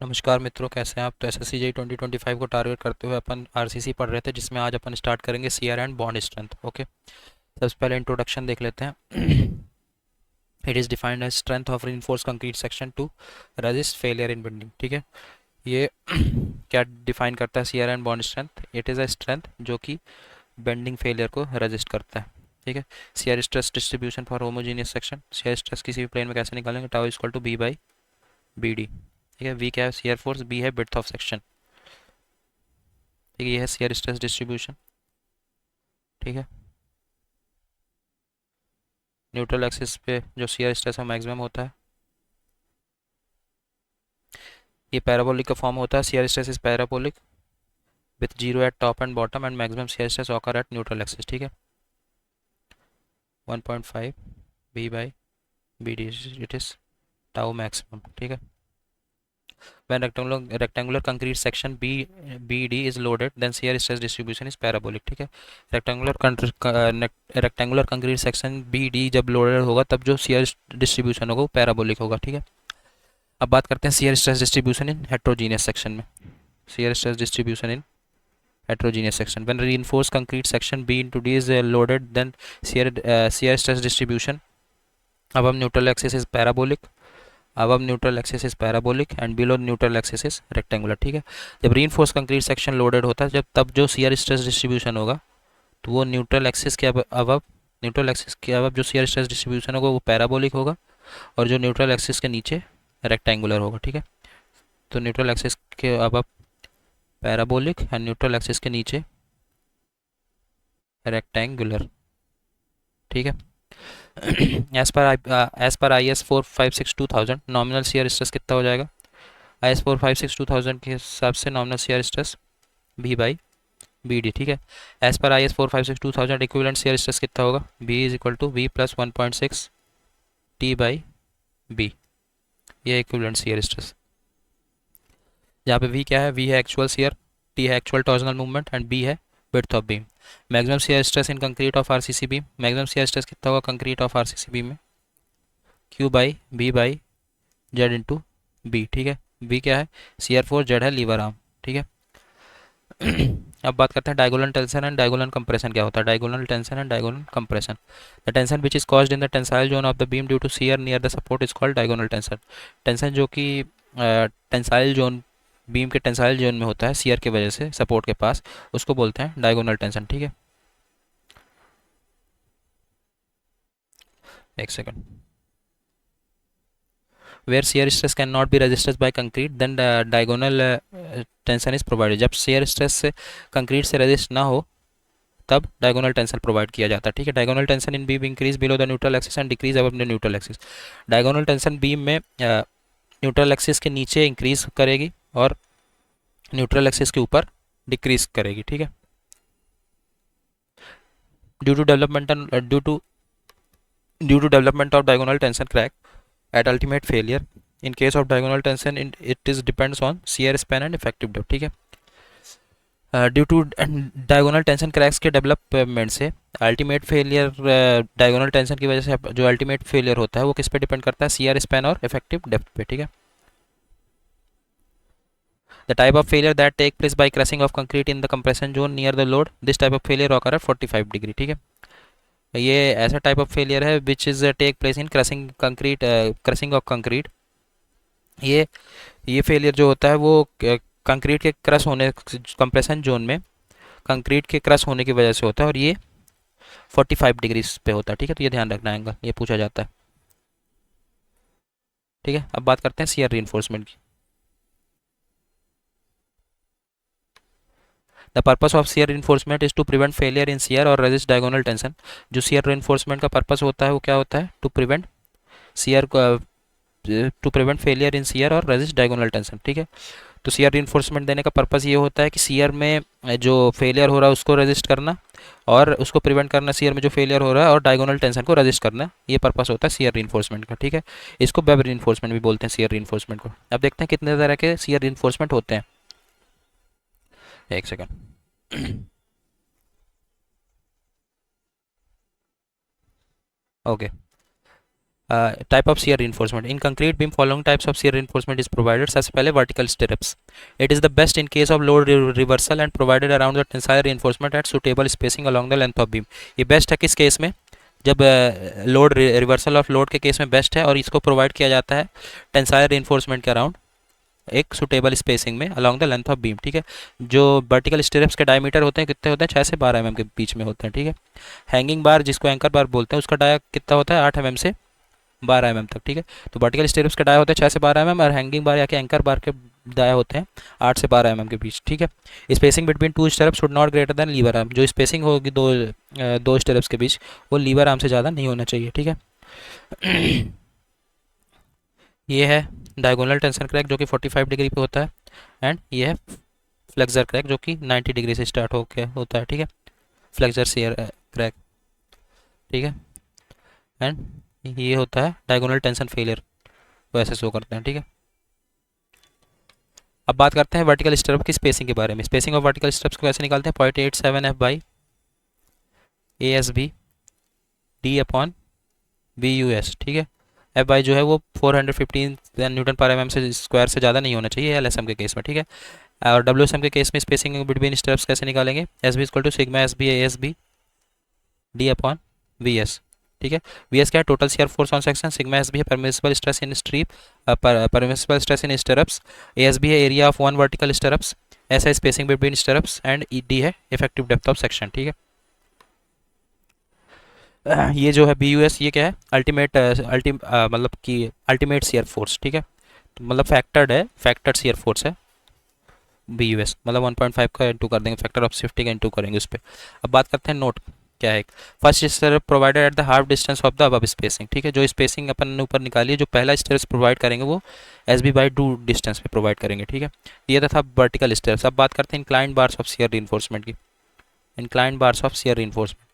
नमस्कार मित्रों, कैसे हैं आप। तो एसएससी जेईई 2025 को टारगेट करते हुए अपन आरसीसी पढ़ रहे थे, जिसमें आज अपन स्टार्ट करेंगे shear and bond strength. Okay, सबसे पहले इंट्रोडक्शन देख लेते हैं। It is defined as strength of reinforced concrete section to resist failure in bending. ठीक है, ये क्या डिफाइन करता है shear and bond strength. It is a strength जो कि बेंडिंग फेलियर को रेजिस्ट करता है। ठीक है, shear stress distribution for homogeneous section. Shear stress किसी भी प्लेन में कैसे निकालेंगे, tau equal to b by b D. ठीक है, वी क्या है, सीआर फोर्स, बी है विड्थ ऑफ सेक्शन। ठीक है, ये है सीआर स्ट्रेस डिस्ट्रीब्यूशन। ठीक है, न्यूट्रल एक्सिस पे जो सीआर स्ट्रेस है मैक्सिमम होता है। ये पैराबोलिक का फॉर्म होता है। Shear stress is parabolic with zero at top and bottom and maximum shear stress occur at neutral axis. ठीक है, 1.5 b by b d, it is tau maximum. ठीक है, when rectangular concrete section BD is loaded, then shear stress distribution is parabolic। ठीक है, rectangular concrete section BD जब loaded होगा तब जो shear डिस्ट्रीब्यूशन होगा वो पैराबोलिक होगा। ठीक है, अब बात करते हैं shear stress distribution in heterogeneous section में। shear stress distribution in heterogeneous section, when reinforced concrete section B into D is loaded, then shear stress distribution above neutral axis is parabolic, above neutral axis is parabolic and below neutral axis is rectangular। ठीक है, जब reinforced concrete section loaded होता है जब तब जो shear stress distribution होगा तो वो न्यूट्रल एक्सिस के अबव, न्यूट्रल एक्सिस के अबव जो shear stress distribution होगा वो पैराबोलिक होगा, और जो न्यूट्रल एक्सिस के नीचे रेक्टेंगुलर होगा। ठीक है, तो न्यूट्रल एक्सिस के above parabolic and neutral axis के नीचे रेक्टेंगुलर। ठीक है, as per IS 4562,000 nominal shear stress कितना हो जाएगा। IS 4562,000 के हिसाब से nominal shear stress B by b D. ठीक है, as per IS 4562,000 equivalent shear stress कितना होगा, B is equal to V plus 1.6 T by b. ये इक्विवेलेंट shear stress, जहाँ पे V क्या है, V है एक्चुअल shear, T है actual torsional movement and B है width of beam. Maximum shear stress in concrete of RCC beam, maximum shear stress कितना होगा कंक्रीट ऑफ आरसीसी बीम में, Q by B by z into b. ठीक है, b क्या है, shear force, Z है lever arm. ठीक है, अब बात करते हैं diagonal tension and diagonal compression क्या होता है। Diagonal tension and diagonal compression, the tension which is caused in the tensile zone of the beam due to shear near the support is called diagonal tension. Tension जो कि tensile zone, beam के tensile zone में होता है shear की वजह से support के पास, उसको बोलते हैं डायगोनल टेंशन। ठीक है, एक second. where shear stress cannot be resisted by concrete, then the diagonal tension is provided। जब shear stress से कंक्रीट से रेजिस्ट ना हो तब डायगोनल टेंशन प्रोवाइड किया जाता है। ठीक है, diagonal tension in beam increase below the neutral axis and decrease above the neutral axis. Diagonal tension beam में न्यूट्रल एक्सिस के नीचे इंक्रीज करेगी और न्यूट्रल एक्सिस के ऊपर डिक्रीज करेगी। ठीक है, due to development due to development of diagonal tension crack at ultimate failure, in case of diagonal tension it is depends on shear span and effective depth। ठीक है, due to diagonal tension cracks के development से ultimate failure, diagonal tension की वजह से जो ultimate failure होता है वो किस पे डिपेंड करता है, सीआर स्पैन और इफेक्टिव डेप्थ पे। ठीक है, the type of failure that take place by crushing of concrete in the compression zone near the load, this type of failure occur at 45 degree. ठीक है, ये ऐसा टाइप ऑफ फेलियर है which is take place in crushing concrete, crushing of concrete. ये failure जो होता है वो कंक्रीट के क्रश होने, कंप्रेशन जोन में कंक्रीट के क्रश होने की वजह से होता है, और ये 45 डिग्री पे होता है। ठीक है, तो ये ध्यान रखना एंगल, ये पूछा जाता है। ठीक है, अब बात करते हैं सीआर रीइंफोर्समेंट की। The purpose of shear reinforcement is to prevent failure in shear और रेजिस्ट डायगोनल टेंशन। जो सीआर रीइंफोर्समेंट का पर्पस होता है वो क्या होता है, to prevent shear, to prevent failure in shear और रेजिस्ट डायगोनल टेंशन। ठीक है, तो सीआर रीइंफोर्समेंट देने का पर्पस ये होता है कि सीआर में जो फेलियर हो रहा है उसको रेजिस्ट करना और उसको प्रिवेंट करना, सीआर में जो फेलियर हो रहा है, और डायगोनल टेंशन को रेजिस्ट करना, ये पर्पस होता है सीआर रीइंफोर्समेंट का। ठीक है, इसको वेब रीइंफोर्समेंट भी बोलते हैं सीआर रीइंफोर्समेंट को। अब देखते हैं कितने तरह के सीआर रीइंफोर्समेंट होते हैं। एक second. Okay, type of shear reinforcement in concrete beam following types of shear reinforcement is provided. सबसे पहले vertical stirrups, it is the best in case of load reversal and provided around the tensile reinforcement at suitable spacing along the length of beam. ये best है किस case में, जब load reversal of load के case में best है, और इसको प्रोवाइड किया जाता है टेंसाइल reinforcement के अराउंड एक सुटेबल स्पेसिंग में along the length of beam. ठीक है, जो वर्टिकल स्टिरप्स के डायमीटर होते हैं कितने होते हैं, 6 से 12 mm के बीच में होते हैं। ठीक है, हैंगिंग बार जिसको एंकर बार बोलते हैं उसका डाया कितना होता है, 8 mm से 12 mm तक। ठीक है, तो वर्टिकल स्टिरप्स के डाया होते हैं 6 से 12 mm, और हैंगिंग बार या के एंकर बार के डाया होते हैं 8 से 12 mm के बीच। ठीक है, spacing between two stirrups should not greater than lever arm, जो स्पेसिंग होगी दो स्टिरप्स के बीच वो लीवर आर्म से ज़्यादा नहीं होना चाहिए। ठीक है ये है डायगोनल टेंशन क्रैक जो कि 45 डिग्री पे होता है, एंड ये है फ्लेक्सर क्रैक जो कि 90 डिग्री से स्टार्ट होकर होता है। ठीक है, फ्लेक्सर शियर क्रैक। ठीक है, एंड ये होता है डायगोनल टेंशन फेलियर, वो ऐसे शो करते हैं। ठीक है, अब बात करते हैं वर्टिकल स्टिरप की स्पेसिंग के बारे में। स्पेसिंग ऑफ वर्टिकल स्टिरप्स को कैसे निकालते हैं, 0.87 F by ASB D upon BUS। ठीक है, एफ बाई जो है वो 415 न्यूटन पर mm से स्क्वायर से ज़्यादा नहीं होना चाहिए LSM के केस में। ठीक है, और WSM के केस में स्पेसिंग बिटवीन स्टेप्स कैसे निकालेंगे, S B equal to sigma SB ASB D upon VS। ठीक है, VS क्या है, total shear force on section, sigma SB है permissible stress in strip, permissible stress in stirrups, ASB है area of one vertical stirrups, S है spacing between stirrups, and D है effective depth of section. ठीक है, ये जो है BUS ये क्या है, अल्टीमेट मतलब कि अल्टीमेट शियर फोर्स। ठीक है, तो मतलब फैक्टर्ड शियर फोर्स है BUS, मतलब 1.5 का इंटू कर देंगे, फैक्टर ऑफ सेफ्टी का इंटू करेंगे उस पर। अब बात करते हैं नोट क्या है। First stirrup provided at the half distance of the above spacing. ठीक है, जो स्पेसिंग अपन ने ऊपर निकाली है, जो पहला स्टिरप प्रोवाइड करेंगे वो SB/2 डिस्टेंस पे प्रोवाइड करेंगे। ठीक है, ये था वर्टिकल स्टिरप्स। अब बात करते हैं inclined bars of shear reinforcement की। Inclined bars of shear reinforcement।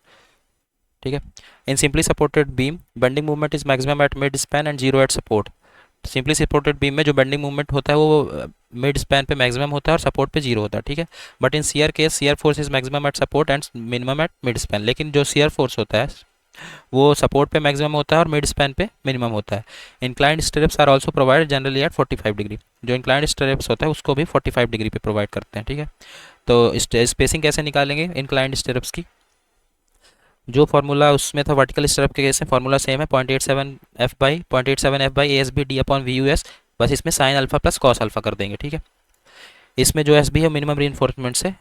ठीक है, in simply supported beam bending movement is maximum at mid span and zero eight support. Simply supported beam में जो बेंडिंग मूवमेंट होता है वो मिड स्पैन पे maximum होता है और सपोर्ट पे जीरो होता है। ठीक है, but in shear case shear force is maximum eight support and minimum at mid span. लेकिन जो शियर फोर्स होता है वो सपोर्ट पे मैक्सिमम होता है और मिड स्पैन पे मिनिमम होता है। Inclined stirrups are also provide generally at 45 degree. जो इंक्लाइंड स्टिरप्स होता है उसको भी 45 डिग्री पे प्रोवाइड करते हैं। ठीक है, तो स्पेसिंग कैसे निकालेंगे इंक्लाइंड स्टिरप्स की, जो फार्मूला उसमें था वर्टिकल स्टिरप के केस में फार्मूला सेम है, 0.87 F by ASB D upon VUS, बस इसमें sign alpha plus cos alpha कर देंगे। ठीक है, इसमें जो SB है मिनिमम रीइंफोर्समेंट से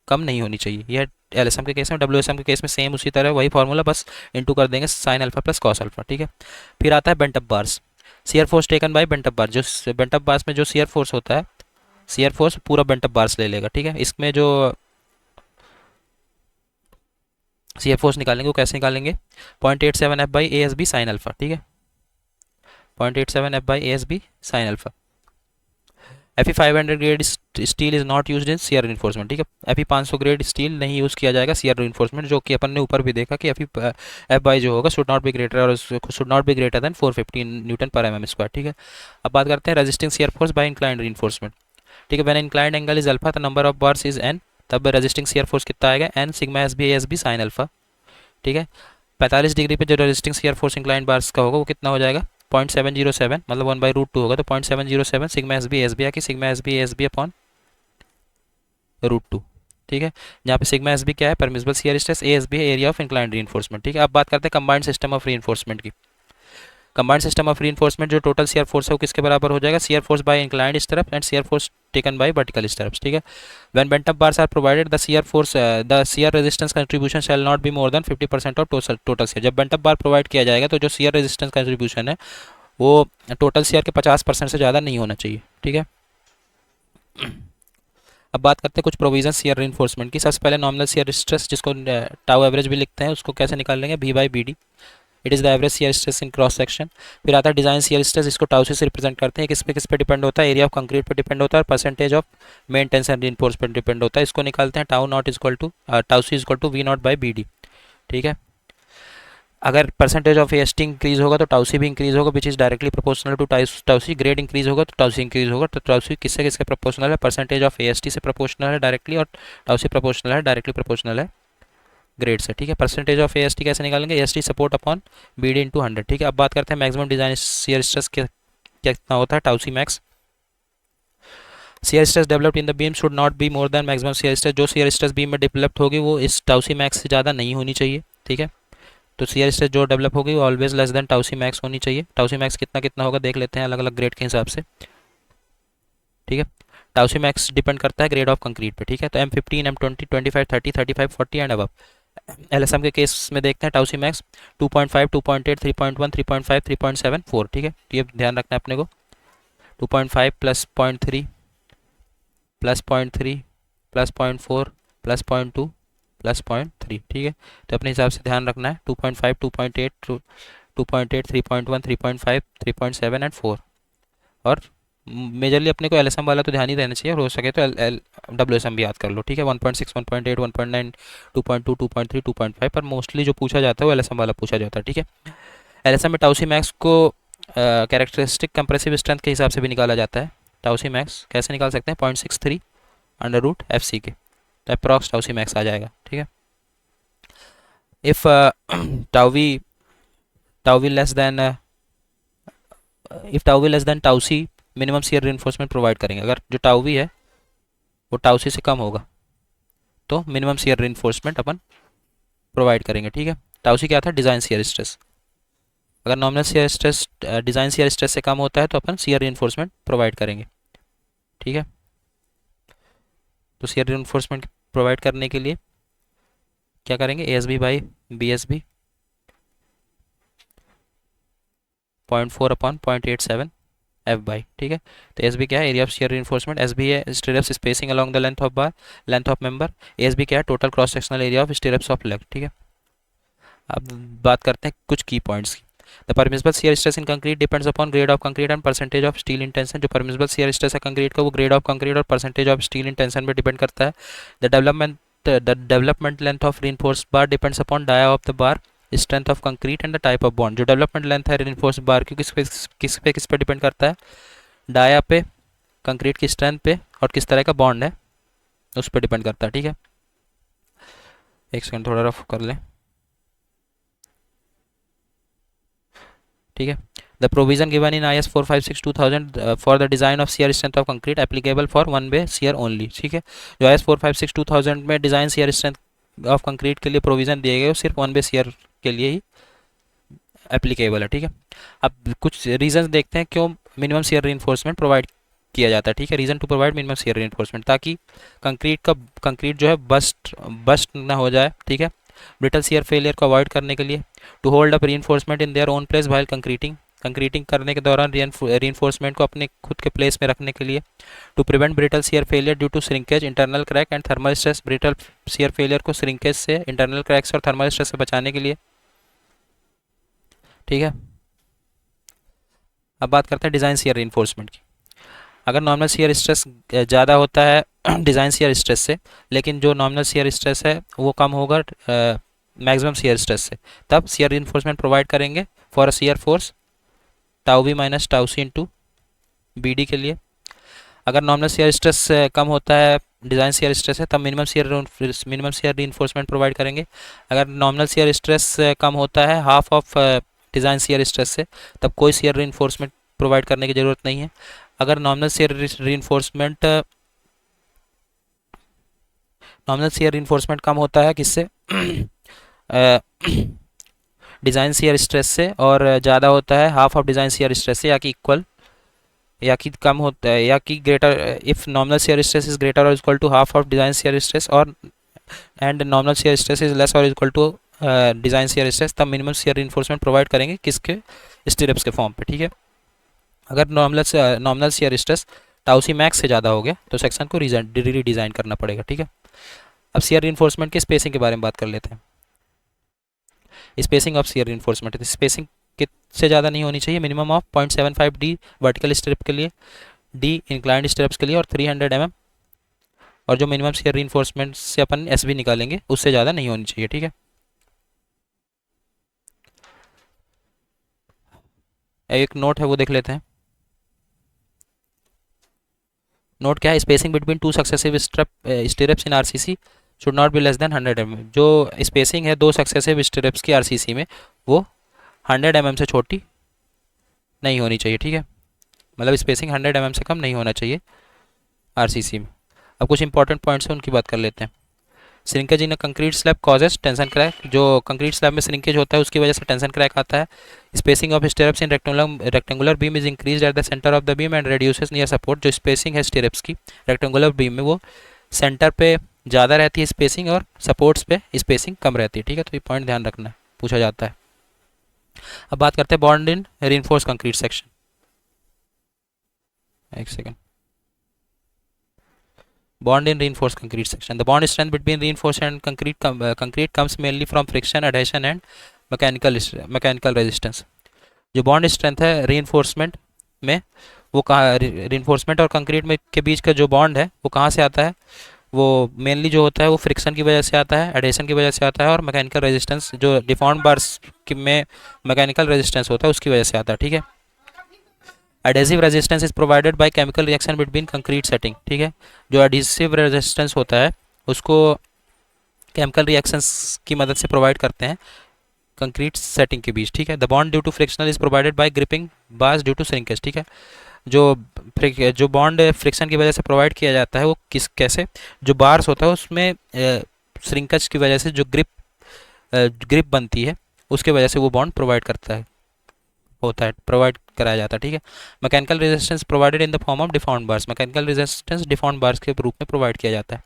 कम नहीं होनी चाहिए। यह LSM के केस में, WSM के केस में सेम उसी तरह वही फार्मूला, बस इंटू कर देंगे sine alpha plus cos alpha. ठीक है, फिर आता है bent up bars, shear force taken by bent up bar. जो बेंट अप बार्स में जो शियर फोर्स होता है, शियर फोर्स पूरा बेंट अप बार्स ले लेगा। ठीक है, इसमें जो शियर फोर्स निकालेंगे वो कैसे निकालेंगे, 0.87 F by ASB sine alpha. ठीक है, 0.87 F by ASB sine alpha. Fe 500 grade steel is not used in shear reinforcement। ठीक है, Fe 500 ग्रेड स्टील नहीं यूज़ किया जाएगा शियर reinforcement, जो कि अपन ने ऊपर भी देखा कि F बाई जो होगा शुड नॉट बी ग्रेटर और should not be greater than 415 Newton पर mm स्क्वायर। ठीक है, अब बात करते हैं resisting shear force by inclined reinforcement। ठीक है, when inclined angle is alpha the number of bars is n, तब रेजिस्टिंग शियर फोर्स कितना आएगा, n sigma SB ASB sine alpha. ठीक है, 45 डिग्री पे जो resisting shear force inclined bars का होगा वो कितना हो जाएगा, 0.707, मतलब 1/√2 होगा, तो 0.707 सिग्मा SB ASB आके सिग्मा SB ASB अपॉन √2। ठीक है, जहाँ पे सिग्मा SB क्या है, परमिसिबल शियर स्ट्रेस, ASB है एरिया ऑफ इंक्लाइंड reinforcement। ठीक है, अब बात करते हैं कंबाइंड सिस्टम ऑफ reinforcement की। कंबाइंड सिस्टम ऑफ reinforcement जो टोटल शियर फोर्स है वो किसके बराबर हो जाएगा, shear force by inclined stirrup and shear force taken bye vertical stirrups. ठीक है, when bent up bars are provided the shear resistance contribution shall not be more than 50% of total shear. जब bent up bar provide किया जाएगा तो जो shear resistance contribution है वो total shear के 50% से ज़्यादा नहीं होना चाहिए। ठीक है, अब बात करते हैं कुछ प्रोविजन शियर reinforcement की। सबसे पहले नॉमिनल शियर स्ट्रेस, जिसको टाउ एवरेज भी लिखते हैं, उसको कैसे निकाल लेंगे, V/BD, it is the average shear stress in cross section. फिर आता है डिजाइन शियर स्ट्रेस, इसको टाउ से रिप्रेजेंट करते हैं, किस पे डिपेंड होता है, एरिया ऑफ कंक्रीट पे डिपेंड होता है और percentage of main tension reinforcement depend होता है। इसको निकालते हैं tau not equal to tau C equal to V0/BD। ठीक है, अगर परसेंटेज ऑफ AST इंक्रीज होगा तो टाउ सी भी इंक्रीज होगा, which is directly proportional to tau C. Grade increase होगा तो टाउ सी इंक्रीज होगा। तो टाउ सी किससे किसके प्रोपोर्शनल है, परसेंटेज ऑफ AST से प्रोपोर्शनल है डायरेक्टली, और टाउ सी प्रोपोर्शनल है डायरेक्टली प्रोपोर्शनल है ग्रेड से, ठीक है। Percentage of A S T कैसे निकालेंगे, A S T support upon B D into 100, ठीक है। अब बात करते हैं मैक्सिमम डिजाइन शियर स्ट्रेस कितना होता है, tau C max. Shear stress developed in the beam should not be more than maximum shear stress, जो शियर स्ट्रेस बीम में डेवलप्ड होगी वो इस टाउ सी मैक्स से ज़्यादा नहीं होनी चाहिए, ठीक है। तो शियर स्ट्रेस जो डेवलप होगी वो always less than tau C max होनी चाहिए। टाउ सी मैक्स कितना कितना होगा देख लेते हैं अलग अलग ग्रेड के हिसाब से, ठीक है। टाउ सी मैक्स डिपेंड करता है ग्रेड ऑफ कंक्रीट पे, ठीक है। तो M15, M20, 25, 30, 35, 40 and above. LSM के केस में देखते हैं टाउ सी मैक्स 2.5, 2.8, 3.1, 3.5, 3.7, 4, ठीक है। तो ये ध्यान रखना है अपने को, 2.5 plus 0.3 plus 0.3 plus 0.4 plus 0.2 plus 0.3, ठीक है। तो अपने हिसाब से ध्यान रखना है 2.5, 2.8, 2.8, 3.1, 3.5, 3.7 एंड 4। और मेजरली अपने को LSM वाला तो ध्यान ही रहना चाहिए, और हो सके तो WSM भी याद कर लो, ठीक है। 1.6, 1.8, 1.9, 2.2, 2.3, 2.5, पर मोस्टली जो पूछा जाता है वो LSM वाला पूछा जाता है, ठीक है। LSM में टाउ सी मैक्स को कैरेक्टरिस्टिक कंप्रेसिव स्ट्रेंथ के हिसाब से भी निकाला जाता है। टाउ सी मैक्स कैसे निकाल सकते हैं, 0.63 अंडर रूट FC के, तो अप्रॉक्स टाउ सी मैक्स आ जाएगा, ठीक है। If tau V less than if tau V less than tau C minimum shear reinforcement provide करेंगे। अगर जो टाउ वी है वो टाउ सी से कम होगा तो मिनिमम शियर रिइंफोर्समेंट अपन प्रोवाइड करेंगे, ठीक है। टाउ सी क्या था, डिज़ाइन शियर स्ट्रेस। अगर nominal shear stress design shear stress से कम होता है तो अपन शियर रिइंफोर्समेंट प्रोवाइड करेंगे, ठीक है। तो शियर रिइंफोर्समेंट प्रोवाइड करने के लिए क्या करेंगे, ASB by BSB 0.4 upon 0.87 F by, ठीक है। तो SB क्या है, area of shear reinforcement. SB है stirrups spacing along the length of bar, length of member. ASB क्या है, total cross sectional area of stirrups of leg, ठीक है। अब बात करते हैं कुछ की पॉइंट्स की। The permissible shear stress in concrete depends upon grade of concrete and percentage of steel in tension. जो परमिसिबल शियर स्ट्रेस है कंक्रीट का वो ग्रेड ऑफ कंक्रीट और percentage of steel in tension पे डिपेंड करता है। The development length of reinforced bar depends upon dia of the bar, strength of concrete and the type of bond. जो development length है reinforced bar की किस पे depend करता है, डाया पे, कंक्रीट की स्ट्रेंथ पे, और किस तरह का बॉन्ड है उस पर डिपेंड करता है, ठीक है। एक सेकंड थोड़ा रफ कर लें, ठीक है। The provision given in IS 456/2000 for the design of shear strength of concrete applicable for one way shear only, ठीक है। जो IS 456/2000 में design shear strength of concrete के लिए प्रोविज़न दिए गए वो सिर्फ वन वे शियर के लिए ही एप्लीकेबल है, ठीक है। अब कुछ रीजंस देखते हैं क्यों मिनिमम शियर रिइंफोर्समेंट प्रोवाइड किया जाता है, ठीक है। Reason to provide minimum shear reinforcement, ताकि कंक्रीट जो है बस्ट ना हो जाए, ठीक है। ब्रिटल शियर फेलियर को अवॉइड करने के लिए, to hold up reinforcement in their own place while concreting करने के दौरान रीइंफोर्समेंट को अपने खुद के प्लेस में रखने के लिए, to prevent brittle shear failure due to shrinkage, internal crack and thermal stress. Brittle shear failure को श्रिंकेज से, इंटरनल क्रैक्स और थर्मल स्ट्रेस से बचाने के लिए, ठीक है। अब बात करते हैं डिज़ाइन शियर रिइंफोर्समेंट की। अगर नॉर्मल शियर स्ट्रेस ज़्यादा होता है डिज़ाइन शियर स्ट्रेस से, लेकिन जो नॉर्मल शियर स्ट्रेस है वो कम होगा मैक्सिमम शियर स्ट्रेस से, तब शियर रिइंफोर्समेंट प्रोवाइड करेंगे for a shear force tau B minus tau C into BD के लिए। अगर नॉर्मल शियर स्ट्रेस कम होता है डिज़ाइन शियर स्ट्रेस है तब मिनिमम शियर रिइंफोर्समेंट प्रोवाइड करेंगे। अगर नॉर्मल शियर स्ट्रेस कम होता है half of design shear stress से, तब कोई शियर रिइंफोर्समेंट प्रोवाइड करने की ज़रूरत नहीं है। अगर नॉर्मल शियर रिइंफोर्समेंट कम होता है किससे डिज़ाइन शियर स्ट्रेस से, और ज़्यादा होता है half of design shear stress से, या कि इक्वल, या कि कम होता है, या कि greater, if normal shear stress is greater और equal to half of design shear stress, और and normal shear stress is less और equal to design shear stress, तब मिनिमम शियर रिइंफोर्समेंट प्रोवाइड करेंगे किसके, स्टिरप्स के फॉर्म पे, ठीक है। अगर normal shear stress tau C max से ज़्यादा हो गया तो सेक्शन को रीडिज़ाइन करना पड़ेगा, ठीक है। अब शियर रिइंफोर्समेंट की स्पेसिंग के बारे में बात कर लेते हैं। Spacing of shear reinforcement, spacing से ज़्यादा नहीं होनी चाहिए, minimum of 0.75 D vertical strip के लिए, D इंक्लाइंड स्ट्रिप्स के लिए, और 300 mm, और जो मिनिमम शियर रिइंफोर्समेंट से अपन SB निकालेंगे उससे ज़्यादा नहीं होनी चाहिए, ठीक है। एक नोट है वो देख लेते हैं। नोट क्या है, spacing between two successive stirrups in RCC should not be less then 100 mm। जो स्पेसिंग है दो सक्सेसिव स्टेप्स की आरसीसी में वो 100 mm से छोटी नहीं होनी चाहिए, ठीक है। मतलब स्पेसिंग 100 mm से कम नहीं होना चाहिए आरसीसी में। अब कुछ इंपॉर्टेंट पॉइंट्स हैं उनकी बात कर लेते हैं। Shrinkage in concrete slab causes tension crack. जो कंक्रीट स्लैब में श्रिंकेज होता है उसकी वजह से टेंशन क्रैक आता है। Spacing of stirrups in rectangular beam is increase at the centre of the beam and reduces near support. जो स्पेसिंग है स्टेरप्स की रेक्टेंगुलर बीम में वो सेंटर पे ज़्यादा रहती है स्पेसिंग और सपोर्ट्स पे स्पेसिंग कम रहती है, ठीक है। तो ये पॉइंट ध्यान रखना है, पूछा जाता है। अब बात करते हैं bond in reinforce concrete section. एक second. Bond in reinforced concrete section. The bond strength between reinforced and concrete comes mainly from friction, adhesion and mechanical resistance. जो बॉन्ड स्ट्रेंथ है रीइंफोर्समेंट में वो कहाँ, रीइंफोर्समेंट और कंक्रीट में के बीच का जो बॉन्ड है वो कहाँ से आता है? वो मेनली जो होता है वो फ्रिक्शन की वजह से आता है, एडेशन की वजह से आता है और मैकेनिकल रेजिस्टेंस जो डिफॉर्म्ड बार्स में मैकेनिकल रेजिस्टेंस होता है उसकी वजह से आता है, ठीक है। Adhesive resistance is provided by chemical reaction between concrete setting, ठीक है। जो एडेसिव रेजिस्टेंस होता है उसको केमिकल रिएक्शंस की मदद से प्रोवाइड करते हैं कंक्रीट सेटिंग के बीच, ठीक है। The bond due to frictional is provided by gripping bars due to shrinkage, ठीक है। जो बॉन्ड फ्रिक्शन की वजह से प्रोवाइड किया जाता है वो कैसे? जो बार्स होता है उसमें श्रिंकेज की वजह से जो ग्रिप बनती है उसके वजह से वो बॉन्ड प्रोवाइड प्रोवाइड कराया जाता है, ठीक है। Mechanical resistance provided in the form of deformed bars. Mechanical resistance deformed bars के रूप में प्रोवाइड किया जाता है।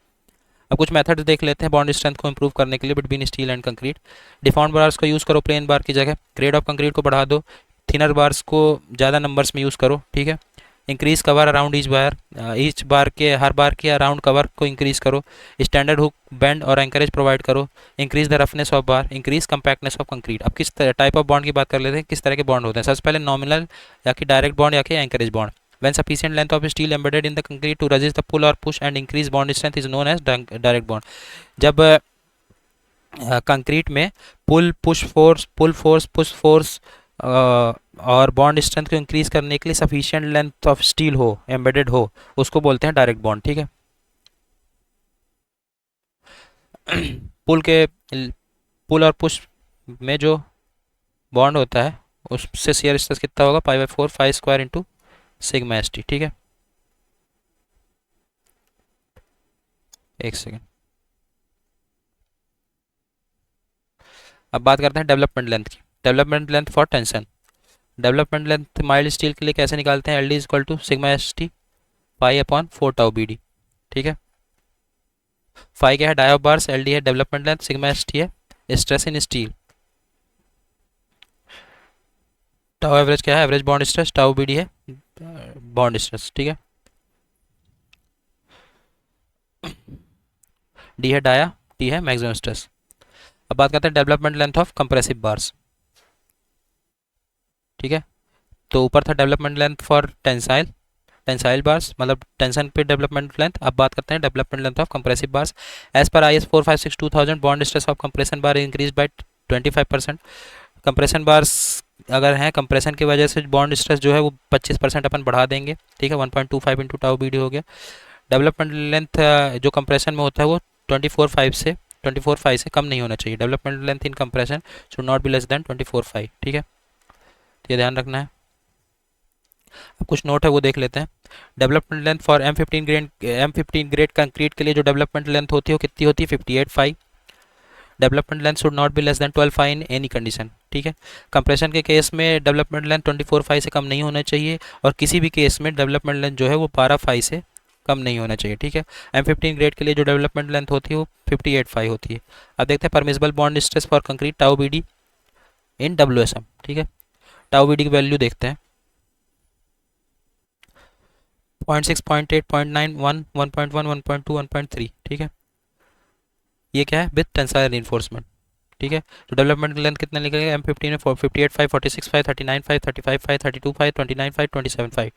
अब कुछ मेथड्स देख लेते हैं बॉन्ड स्ट्रेंथ को इंप्रूव करने के लिए between steel and concrete. Deformed bars को यूज़ करो प्लेन बार की जगह। ग्रेड ऑफ कंक्रीट को बढ़ा दो। थिनर बार्स को ज़्यादा नंबर्स में यूज़ करो, ठीक है। इंक्रीज कवर अराउंड ईच बार के हर बार के अराउंड कवर को इंक्रीज करो। स्टैंडर्ड हुक बेंड और एंकरेज प्रोवाइड करो। Increase the roughness of bar. Increase compactness of concrete. अब किस टाइप ऑफ बॉन्ड की बात कर लेते हैं, किस तरह के बॉन्ड होते हैं। सबसे पहले नॉमिनल या कि डायरेक्ट बॉन्ड या कि anchorage bond. When sufficient length of steel embedded in the concrete to resist the pull or push and increase bond strength is known as direct bond. जब कंक्रीट में पुल फोर्स पुश फोर्स और bond strength को increase करने के लिए sufficient length of steel हो embedded हो उसको बोलते हैं डायरेक्ट बॉन्ड, ठीक है। पुल और पुश में जो बॉन्ड होता है उससे शियर स्ट्रेस कितना होगा? π/4 phi square into sigma S T, ठीक है। एक सेकेंड। अब बात करते हैं डेवलपमेंट लेंथ की। Development length for tension. Development length mild steel के लिए कैसे निकालते हैं? L D is equal to sigma S T π/4 tau B D, ठीक है। फाई क्या है? Dia of bars. L D है development length. Sigma S T है stress in steel. Tau average क्या है? Average bond stress. Tau B D है bond stress, ठीक है। डी है डाया, टी है मैक्सिमम स्ट्रेस। अब बात करते हैं development length of compressive bars, ठीक है। तो ऊपर था development length for tensile bars, मतलब टेंशन पे डेवलपमेंट लेंथ। अब बात करते हैं development length of compressive bars. As per IS 456-2000 bond stress of compression bar increase by 25%। Compression bars अगर हैं, कंप्रेशन की वजह से बॉन्ड स्ट्रेस जो है वो 25% अपन बढ़ा देंगे, ठीक है। 1.25 इंटू टाउ बी डी हो गया। डेवलपमेंट लेंथ जो कंप्रेशन में होता है वो 24.5 से कम नहीं होना चाहिए। Development length in compression should not be less then 24.5, ठीक है। तो ये ध्यान रखना है। अब कुछ नोट है वो देख लेते हैं। Development length for M15 grade concrete के लिए जो डेवलपमेंट लेंथ होती है वो कितनी होती है? 58.5। Development length should not be less then 12.5 in any condition, ठीक है। कंप्रेशन के केस में डेवलपमेंट लेंथ 24.5 से कम नहीं होना चाहिए और किसी भी केस में डेवलपमेंट लेंथ जो है वो 12.5 से कम नहीं होना चाहिए, ठीक है। M15 ग्रेड के लिए जो डेवलपमेंट लेंथ होती है वो 58.5 होती है। अब देखते हैं permissible bond stress for concrete tau B D in WSM, ठीक है। टाउ बी डी की वैल्यू देखते हैं। 0.6, 0.8, 0.9, 1, 1.1, 1.2, 1.3, ठीक है। ये क्या है? विथ टेंसाइल रिइंफोर्समेंट, ठीक है। तो डेवलपमेंट लेंथ कितना निकलेगा? M15 में 58.5, 46.5, 39.5, 35.5, 32.5, 29.5, 27.5,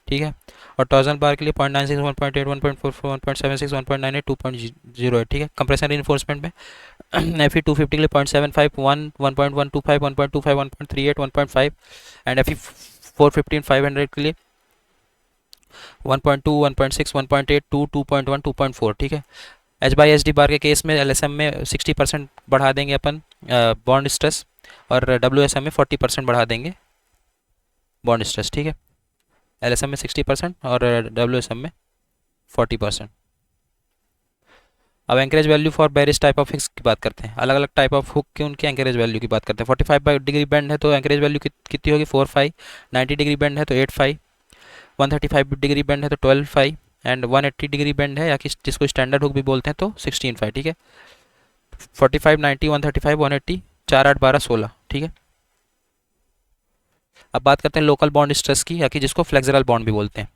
ठीक है। और टॉर्जन बार के लिए 0.96, 1.8, 1.44, 1.76, 1.98, 2.08, ठीक है। कंप्रेशन रिइंफोर्समेंट में FE 250 के लिए 0.75, 1, 1.125, 1.25, 1.38, 1.5 एंड FE 415 500 के लिए 1.2, 1.6, 1.8, 2, 2.1, 2.4, ठीक है। एच बाई एच डी बार के केस में एल एस एम में 60% बढ़ा देंगे अपन बॉन्ड स्ट्रेस, और डब्ल्यू एस एम में 40% बढ़ा देंगे बॉन्ड स्ट्रेस, ठीक है। एल एस एम में 60% और डब्ल्यू एस एम में 40%। अब anchorage value for various type of hooks की बात करते हैं, अलग अलग टाइप ऑफ हुक की उनकी एंकरेज वैल्यू की बात करते हैं। 45 डिग्री बेंड है तो एंकरेज वैल्यू कितनी होगी 4.5, 90 डिग्री बेंड है तो 8.5, 135 डिग्री बेंड है तो 12.5, एंड 180 डिग्री बेंड है या कि जिसको स्टैंडर्ड हुक भी बोलते हैं तो 16.5, ठीक है। 45, 90, 135, 180, 4, 8, 12, 16, ठीक है। अब बात करते हैं लोकल बॉन्ड स्ट्रेस की, या कि जिसको फ्लेक्सरल बॉन्ड भी बोलते हैं।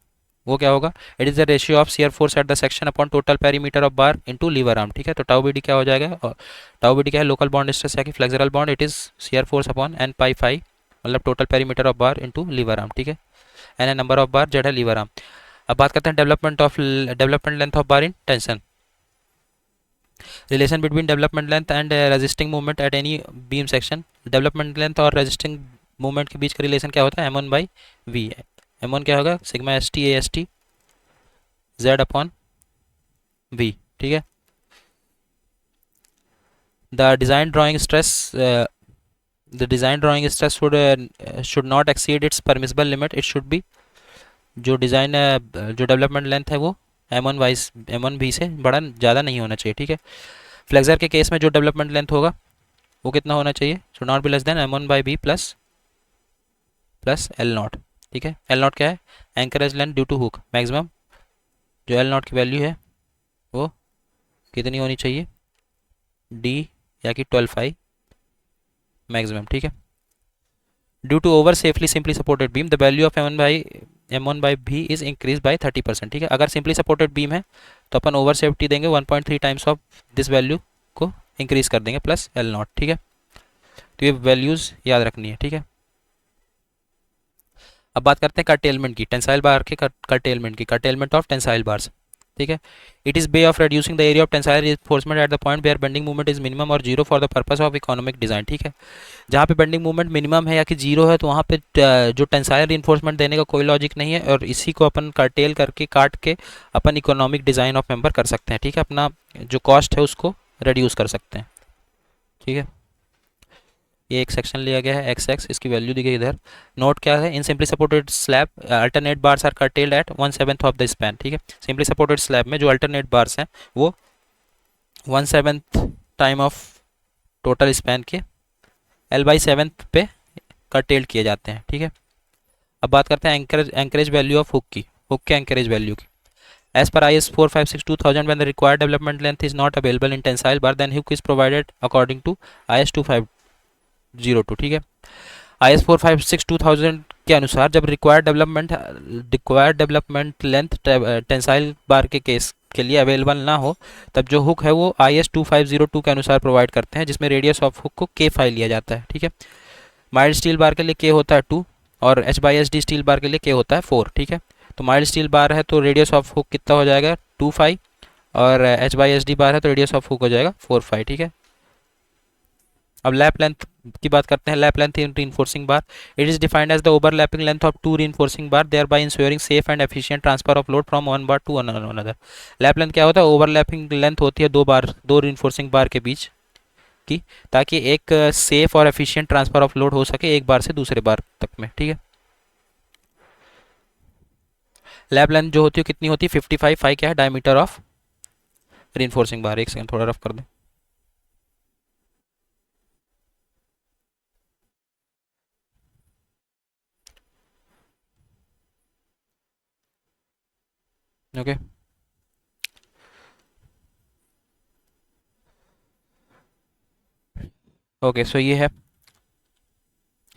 वो क्या होगा, it is the ratio of shear force at the section upon total perimeter of bar into lever arm, ठीक है। तो टाउ बी डी क्या हो जाएगा, टाउ बी डी क्या है, लोकल बॉन्ड स्ट्रेस या कि flexural bond, it is shear force upon N pi phi, मतलब total perimeter of bar into lever arm, ठीक है। एन है नंबर ऑफ बार, जेड है लीवर आर्म। अब बात करते हैं development length of bar in tension. Relation between development length and resisting movement at any beam section. Development length और resisting movement के बीच का रिलेशन क्या होता है, M one by we. M one क्या होगा, sigma S T A S T Z upon V, ठीक है। The design drawing stress the design drawing stress should not exceed its permissible limit. It should be, जो design जो development length है वो M1 से बड़ा ज़्यादा नहीं होना चाहिए, ठीक है। फ्लेक्सर के केस में जो डेवलपमेंट लेंथ होगा वो कितना होना चाहिए, should not be less than M1/B plus L naught, ठीक है। एल नॉट क्या है, anchorage length due to hook. Maximum जो एल नॉट की वैल्यू है वो कितनी होनी चाहिए, डी या कि 12.5 मैक्सिमम, ठीक है। Due to over safely simply supported beam the value of M1/B is increase by 30%, ठीक है। अगर सिंपली सपोर्टेड बीम है तो अपन ओवर सेफ्टी देंगे 1.3 टाइम्स ऑफ दिस वैल्यू को इंक्रीज कर देंगे प्लस एल नॉट, ठीक है। तो ये वैल्यूज़ याद रखनी है, ठीक है। अब बात करते हैं कर्टेलमेंट की, टेंसाइल बार के कर्टेलमेंट की, कर्टेलमेंट ऑफ टेंसाइल बार्स, ठीक है। It is way of reducing the area of tensile reinforcement at the point where bending movement is minimum और zero for the purpose of economic design, ठीक है। जहाँ पे bending movement minimum है या कि जीरो है तो वहाँ पे जो टेंसाइल रिइंफोर्समेंट देने का कोई लॉजिक नहीं है, और इसी को अपन कर्टेल करके काट के अपन इकोनॉमिक डिज़ाइन ऑफ मेंबर कर सकते हैं, ठीक है। अपना जो कॉस्ट है उसको रिड्यूस कर सकते हैं, ठीक है। ये एक सेक्शन लिया गया है एक्स एक्स, इसकी वैल्यू दी गई इधर। नोट क्या है, in simply supported slab alternate bars are curtailed at 1/7 of the span, ठीक है। सिंपली सपोर्टेड स्लैब में जो अल्टरनेट बार्स हैं वो 1/7 टाइम ऑफ टोटल स्पैन के L/7 पे कर्टेल्ड किए जाते हैं, ठीक है। अब बात करते हैं एंकरेज वैल्यू ऑफ हुक की, हुक के एंकरेज वैल्यू की। As per IS 4562,000, when the required development length is not available in tensile bar, then hook is provided according to IS 2502, ठीक है। IS 4562,000 के अनुसार जब रिक्वायर्ड डेवलपमेंट लेंथ टेंसाइल बार के case के लिए अवेलेबल ना हो, तब जो हुक है वो IS 2502 के अनुसार प्रोवाइड करते हैं, जिसमें रेडियस ऑफ हुक को K5 लिया जाता है, ठीक है। माइल्ड स्टील बार के लिए K होता है 2 और H/SD स्टील बार के लिए K होता है 4, ठीक है। तो माइल्ड स्टील बार है तो रेडियस ऑफ हुक कितना हो जाएगा 2.5, और H/SD बार है तो रेडियस ऑफ हुक हो जाएगा 4.5, ठीक है। अब लैप लेंथ की बात करते हैं, lap length in reinforcing bar, it is defined as the overlapping length of two reinforcing bar thereby ensuring safe and efficient transfer of load from one bar to another. Lap length क्या होता है, overlapping length होती है दो reinforcing बार के बीच की, ताकि एक सेफ और एफिशिएंट ट्रांसफर ऑफ लोड हो सके एक बार से दूसरे बार तक में, ठीक है। लैप लेंथ जो होती है कितनी होती है 55, फाई क्या है डायमीटर ऑफ रीइंफोर्सिंग बार। एक सेकंड थोड़ा रफ कर दें। ओके ओके सो ये है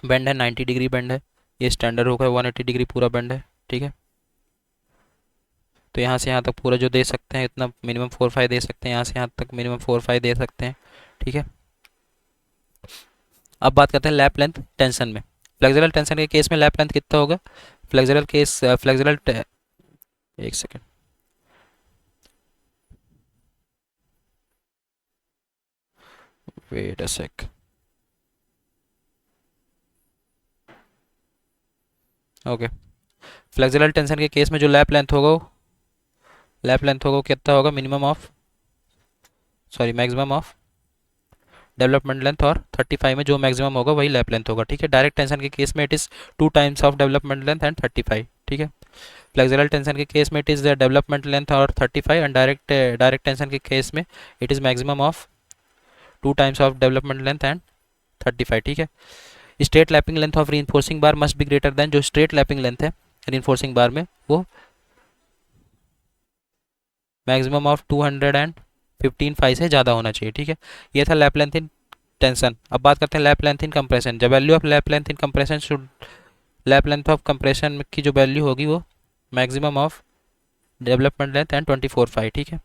बेंड है 90 डिग्री बेंड है, ये स्टैंडर्ड होगा 180 डिग्री पूरा बेंड है, ठीक है। तो यहाँ से यहाँ तक पूरा जो दे सकते हैं इतना मिनिमम 4.5 दे सकते हैं, यहाँ से यहाँ तक मिनिमम 4.5 दे सकते हैं, ठीक है। अब बात करते हैं लैप लेंथ टेंशन में। फ्लेक्सुरल टेंशन के केस में लैप लेंथ कितना होगा, फ्लेक्सुरल एक second, wait a sec, okay. Flexural tension के केस में जो लैप लेंथ होगा कितना होगा, minimum of sorry maximum of development length, और 35 में जो मैक्सिमम होगा वही लैप लेंथ होगा, ठीक है। डायरेक्ट टेंशन के केस में it is 2 times of development length and 35, ठीक है। फ्लेक्सुरल टेंशन के केस में it is the development length और 35, एंड डायरेक्ट टेंशन के केस में it is maximum of 2 times of development length and 35, ठीक है। Straight lapping length of reinforcing bar must be greater than, जो straight lapping length है reinforcing बार में वो maximum of 215 से ज़्यादा होना चाहिए, ठीक है। ये था लैप लेंथ इन टेंशन। अब बात करते हैं lap length in compression. The value of lap length in compression should, lap length of compression की जो वैल्यू होगी वो maximum of development length and 24/5, ठीक है।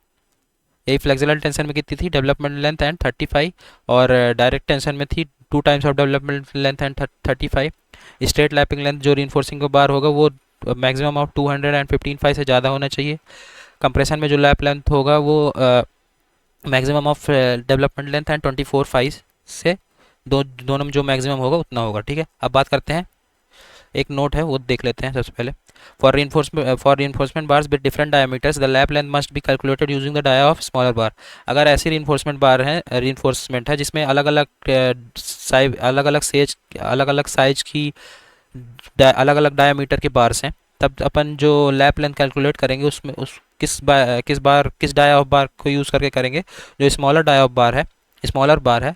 यही फ्लेक्सुरल टेंशन में कितनी थी, डेवलपमेंट लेंथ एंड 35, और डायरेक्ट टेंशन में थी 2 times of development length and 35। Straight lapping length जो रीइंफोर्सिंग का बार होगा वो मैक्सिमम ऑफ 215 से ज़्यादा होना चाहिए। कंप्रेशन में जो लैप लेंथ होगा वो maximum of development length and 24/5 से दोनों में जो मैक्सिमम होगा उतना होगा, ठीक है। अब बात करते हैं, एक नोट है वो देख लेते हैं सबसे पहले। For reinforcement bars with different diameters the lap length must be calculated using the dia of smaller bar. अगर ऐसी reinforcement बार है, reinforcement है जिसमें अलग अलग साइज, अलग अलग साइज की अलग अलग डायमीटर के बार्स हैं, तब अपन जो लैप लेंथ कैलकुलेट करेंगे उसमें उस किस डाया ऑफ बार को यूज़ करके करेंगे, जो स्मॉलर डाया ऑफ बार है, स्मॉलर बार है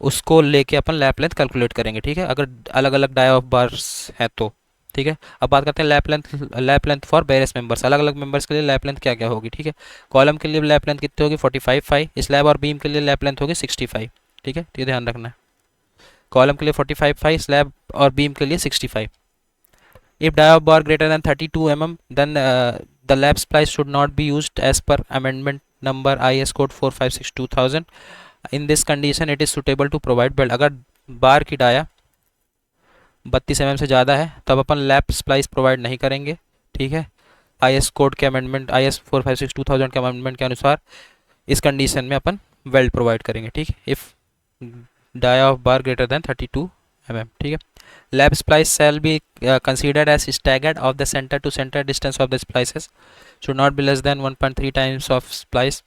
उसको लेके अपन लैप लेंथ कैलकुलेट करेंगे, ठीक है, अगर अलग अलग डाया ऑफ बार्स है तो, ठीक है। अब बात करते हैं lap length for various members. अलग अलग मेंबर्स के लिए लैप लेंथ क्या क्या होगी, ठीक है। कॉलम के लिए लैप लेंथ कितनी होगी 45/5, स्लैब और बीम के लिए लैप लेंथ होगी 65, ठीक है, ये ध्यान रखना है। कॉलम के लिए 45/5, स्लैब और बीम के लिए 65। If dia of bar greater than 32 mm then the lap splice should not be used as per amendment number IS code 4562,000। In this condition it is suitable to provide belt. अगर bar की dia 32 mm से ज़्यादा है तब अपन lap splice provide नहीं करेंगे, ठीक है। IS कोड के अमेंडमेंट IS 4562,000 के अमेंडमेंट के अनुसार इस कंडीशन में अपन वेल्ट प्रोवाइड करेंगे, ठीक है, if dia of bar greater than 32 mm, ठीक है। Lap splice shall be considered as staggered of the centre to centre distance of the splices should not be less than 1.3 times of splice.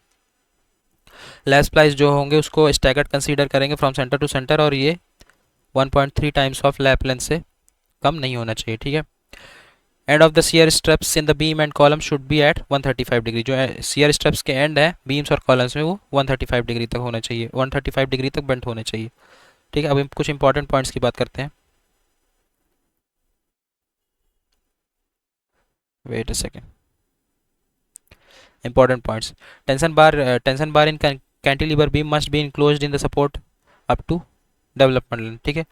Lap splice जो होंगे उसको staggered consider करेंगे from centre to centre, और ये 1.3 times of lap length से कम नहीं होना चाहिए, ठीक है। End of the shear stirrups in the beam and column should be at 135 degree. जो शियर स्ट्रेप्स के एंड है बीम्स और कॉलम्स में वो 135 डिग्री तक होना चाहिए, 135 डिग्री तक बेंट होने चाहिए, ठीक है। अब हम कुछ इंपॉर्टेंट पॉइंट्स की बात करते हैं। Wait a second, important points. Tension bar in cantilever beam must be enclosed in the support up to development length, ठीक है।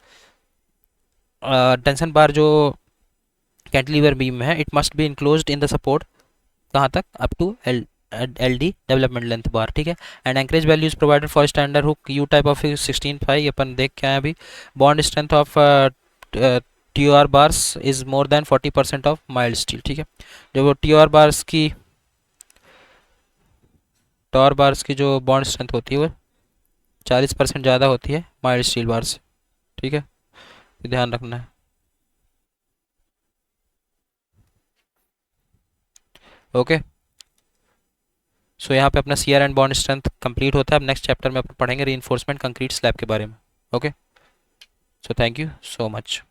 टेंशन बार जो कैंटिलीवर बीम में है it must be enclosed in the support कहाँ तक, up to LD development length bar, ठीक है। End anchorage values provided for standard hook U type of 16/5 अपन देख के आए अभी। Bond strength of TOR bars is more than 40% of mild steel, ठीक है। जो TOR बार्स की जो बॉन्ड स्ट्रेंथ होती है वो 40% ज़्यादा होती है माइल्ड स्टील बार से, ठीक है, ध्यान रखना है। ओके, सो यहाँ पे अपना shear and bond strength complete होता है। अब नेक्स्ट चैप्टर में अपन पढ़ेंगे रीइंफोर्समेंट कंक्रीट स्लैब के बारे में। Okay, so thank you so much.